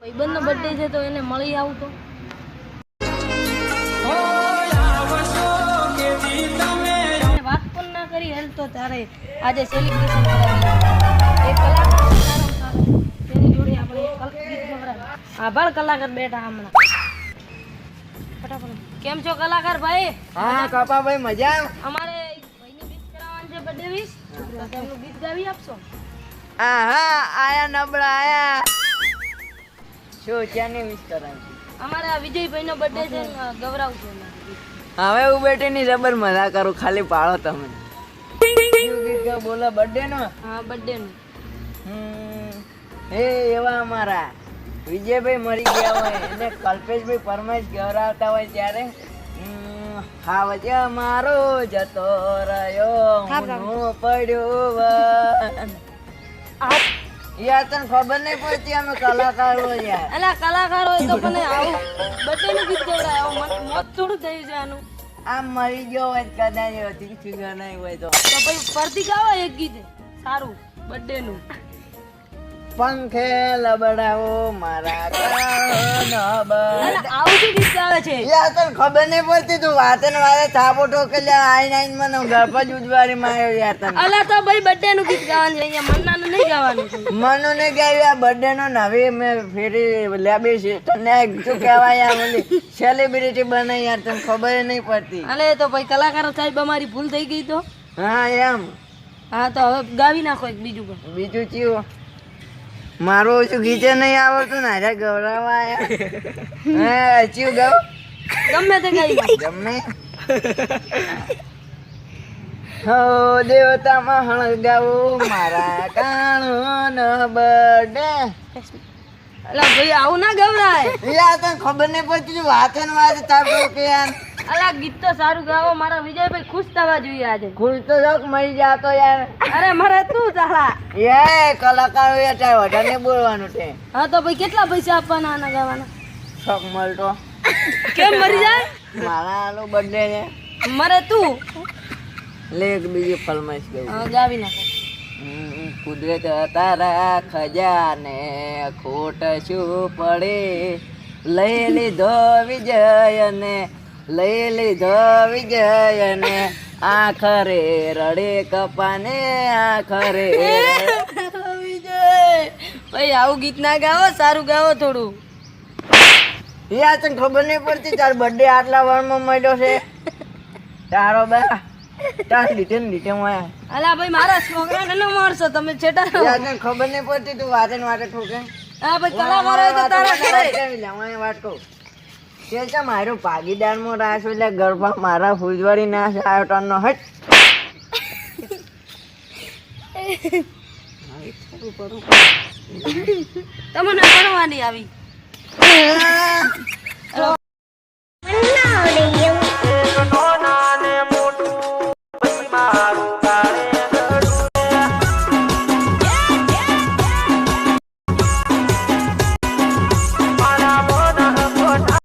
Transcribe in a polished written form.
ભાઈબંધનો birthday છે તો એને મળી આવું તો વાત પણ ના કરી હેલ તો તારે આજે સેલિબ્રેશન કરાવી એક કલાકાર તેની જોડે આપણે ગીત ગવડાવી આભાર કલાકાર બેઠા હમણાં ફટાફટ કેમ છો કલાકાર ભાઈ? હા કપા ભાઈ મજા. અમારે ભાઈની વિશ કરાવવાની છે બર્થડે વિશ તો તેમનું ગીત ગાવી આપશો? હા આયા નબળા આયા. શું ક્યાંની વિશ કરાવી? અમારે આ વિજયભાઈનો બર્થડે છે ને ગવડાવશું હવે હું બેટીની જબર મજા કરું, ખાલી પાડો તમે. શું ગીત ગાવ બોલો? બર્થડે નો? હા બર્થડે નું. હે એવા અમારા વિજયભાઈ મરી ગયા હોય અને કલ્પેશભાઈ પરમાઈશ ગવરાવતા હોય ત્યારે હાવજે મારો જતો રહ્યો હું પડ્યો યાર, તને ખબર નહીં પડતી અમે કલાકારો યાર. અલા કલાકાર હોય તો પણ આવું બર્થડે નું ગીત ગવડાય મોત થોડું થયું છે આનું. આમ મરી ગયો હોય કદાચ ફિગર નહીં હોય તો પછી પરથી ગાવો એક ગીત સારું બર્થડે નું. પંખે લબડાવો મારા કાન અલા આવું શું ગીત ગાવે છે? યાર તને ખબર નહીં પડતી, તું વાતે ને વાતે થાપો ઠોકે આઈને મને ઘર પર જ ઉજવાડી માર્યો યાર તને. અલા તો ભાઈ બર્થડે નું ગીત ગાવાનું છે, અહીંયા મન્નાનું નહીં ગાવાનું છે. મનુ ને ગાયું આ બર્થડે નો નવી મેં ફેરી લેબી છે તને શું કહેવાય યાર, મને સેલિબ્રિટી બનાવી યાર, તને ખબર નહીં પડતી. અલે તો ભાઈ કલાકાર સાહેબ અમારી ભૂલ થઈ ગઈ તો. હા એમ. હા તો હવે ગાવી નાખો એક બીજું પણ. બીજું ચીવું મારું ઓછું ગીતે નહીં આવડતું ને આજે ગવડાવવા હા ચીવું ગાવ ગમે તે ગાવી ગમે હો દેવતામાં હળગાવું મારા કાણો બર્થડે. અલા ભાઈ આવું ના ગવડાય. યાર તને ખબર નહીં પડતી, તું વાતે ને વાતે થાપો કે યાર. અલા ગીત તો સારું ગાવો, મારા વિજયભાઈ ખુશ થવા જોઈએ આજે. ખુશ તો જોક મરી જાતો યાર. અરે મારે તું ચાલા એ કલાકારો યાર તારે વધારે બોલવાનું છે. હા તો ભાઈ કેટલા પૈસા આપવાના આના ગાવાના? શોખ મળતો કેમ મરી જાય? મારા આનો બર્થડે છે. મરે તું લે એક બીજી ફરમાઈશ ગયું. હા ગાવી નાખો. કુદરત તારા ખજાને ખોટ શું પડે, લઈ લીધો વિજયને લઈ લીધો વિજયને આખરે રડે કપાને આખરે. વિજય ભાઈ આવું ગીત ના ગાવો, સારું ગાવો થોડું. યાર તને ખબર નહીં પડતી, તાર બર્થડે આટલા વારમાં મળ્યો છે તારો બા તાર લીધે ને લીધે હું આયા. અલા ભાઈ મારા છોકરાને ન મારશો તમે છેટા રહો. યાર તને ખબર નહીં પડતી, તું વાતે ને વાતે ઠોકે. હા ભાઈ કલાકાર હોય તો તારા ઘરે વાત કહું કે છે મારું ભાગીદારમાં રાસ એટલે ગરબા મારા ફૂજવાડી ના આવ્યો ટનનો હટ. તમને ભણવાની આવી